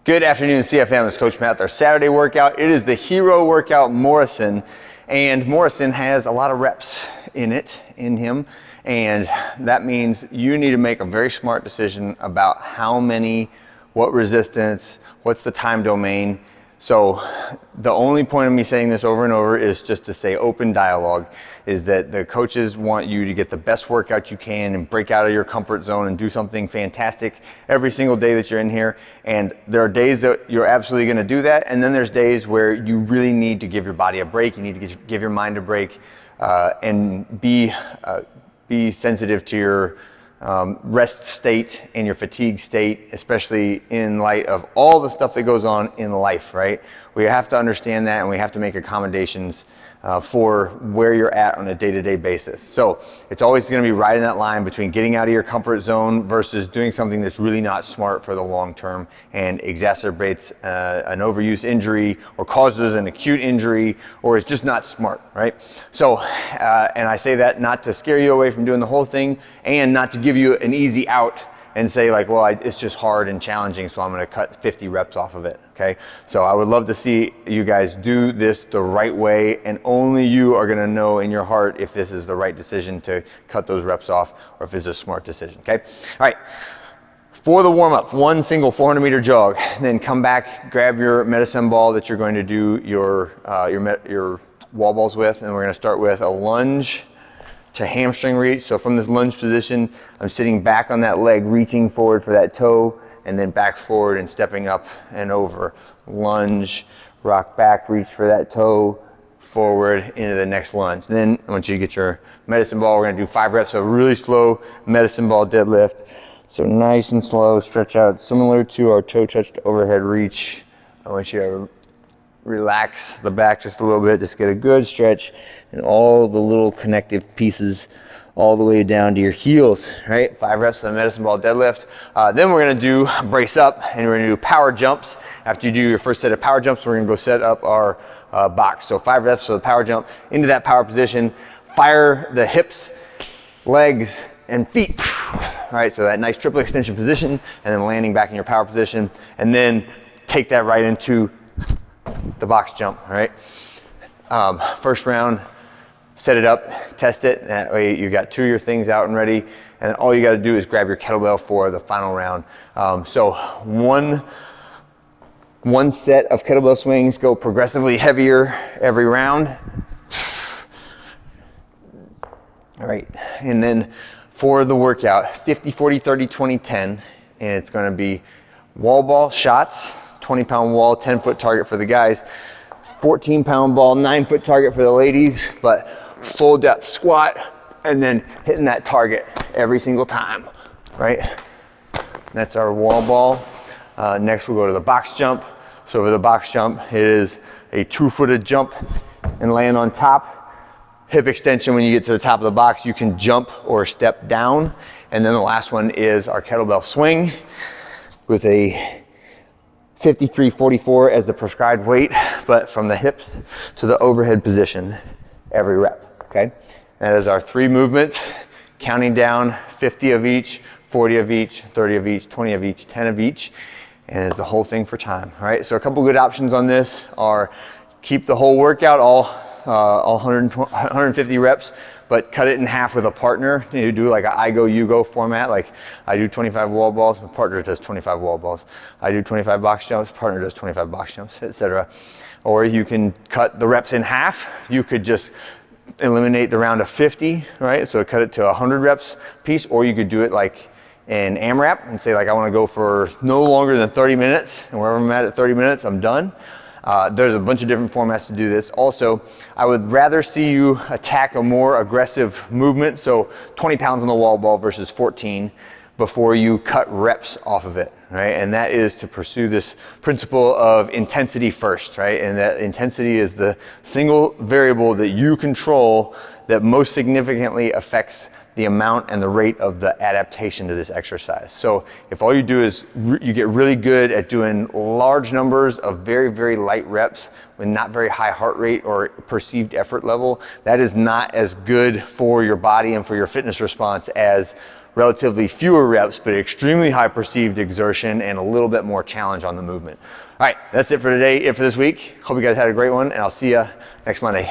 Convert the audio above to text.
Good afternoon, CFM. It's Coach Matt with our Saturday workout. It is the Hero Workout Morrison, and Morrison has a lot of reps in him, and that means you need to make a very smart decision about how many, what resistance, what's the time domain. So the only point of me saying this over and over is just to say open dialogue, is that the coaches want you to get the best workout you can and break out of your comfort zone and do something fantastic every single day that you're in here. And there are days that you're absolutely going to do that, and then there's days where you really need to give your body a break. You need to give your mind a break and be sensitive to your rest state and your fatigue state, especially in light of all the stuff that goes on in life, right? We have to understand that, and we have to make accommodations for where you're at on a day-to-day basis. So it's always going to be right in that line between getting out of your comfort zone versus doing something that's really not smart for the long term and exacerbates an overuse injury or causes an acute injury or is just not smart, right? So, and I say that not to scare you away from doing the whole thing and not to give you an easy out and say like, well, it's just hard and challenging, so I'm going to cut 50 reps off of it, okay? So I would love to see you guys do this the right way, and only you are going to know in your heart if this is the right decision to cut those reps off or if it's a smart decision, okay? All right, for the warm-up, one single 400-meter jog, then come back, grab your medicine ball that you're going to do your wall balls with, and we're going to start with a lunge to hamstring reach. So from this lunge position, I'm sitting back on that leg, reaching forward for that toe, and then back forward and stepping up and over. Lunge, rock back, reach for that toe, forward into the next lunge. Then once you get your medicine ball, we're gonna do 5 reps of really slow medicine ball deadlift. So nice and slow, stretch out, similar to our toe touched overhead reach. I want you to relax the back just a little bit, just get a good stretch and all the little connective pieces all the way down to your heels, right? 5 reps of the medicine ball deadlift. Then we're gonna do brace up and we're gonna do power jumps. After you do your first set of power jumps, we're gonna go set up our box. So 5 reps of the power jump into that power position, fire the hips, legs, and feet. All right, so that nice triple extension position, and then landing back in your power position, and then take that right into the box jump, all right? First round, set it up, test it. That way you got 2 of your things out and ready, and all you got to do is grab your kettlebell for the final round. So one set of kettlebell swings, go progressively heavier every round. All right, and then for the workout, 50, 40, 30, 20, 10, and it's going to be wall ball shots, 20-pound wall, 10-foot target for the guys, 14-pound ball, 9-foot target for the ladies, but full depth squat, and then hitting that target every single time, right? That's our wall ball. Next we'll go to the box jump. So for the box jump, it is a 2-footed jump and land on top. Hip extension, when you get to the top of the box, you can jump or step down. And then the last one is our kettlebell swing with a 53-44 as the prescribed weight, but from the hips to the overhead position every rep, okay? That is our 3 movements, counting down 50 of each, 40 of each, 30 of each, 20 of each, 10 of each, and it's the whole thing for time, all right? So a couple good options on this are keep the whole workout, all 150 reps, but cut it in half with a partner. You do like an I go, you go format. Like I do 25 wall balls, my partner does 25 wall balls. I do 25 box jumps, partner does 25 box jumps, etc. Or you can cut the reps in half. You could just eliminate the round of 50, right? So cut it to 100 reps piece, or you could do it like in AMRAP and say like I want to go for no longer than 30 minutes, and wherever I'm at 30 minutes, I'm done. There's a bunch of different formats to do this. Also, I would rather see you attack a more aggressive movement, so 20 pounds on the wall ball versus 14, before you cut reps off of it, right? And that is to pursue this principle of intensity first, right? And that intensity is the single variable that you control that most significantly affects the amount and the rate of the adaptation to this exercise. So if all you do is you get really good at doing large numbers of very, very light reps with not very high heart rate or perceived effort level, that is not as good for your body and for your fitness response as relatively fewer reps, but extremely high perceived exertion and a little bit more challenge on the movement. All right, that's it for today, it for this week. Hope you guys had a great one, and I'll see you next Monday.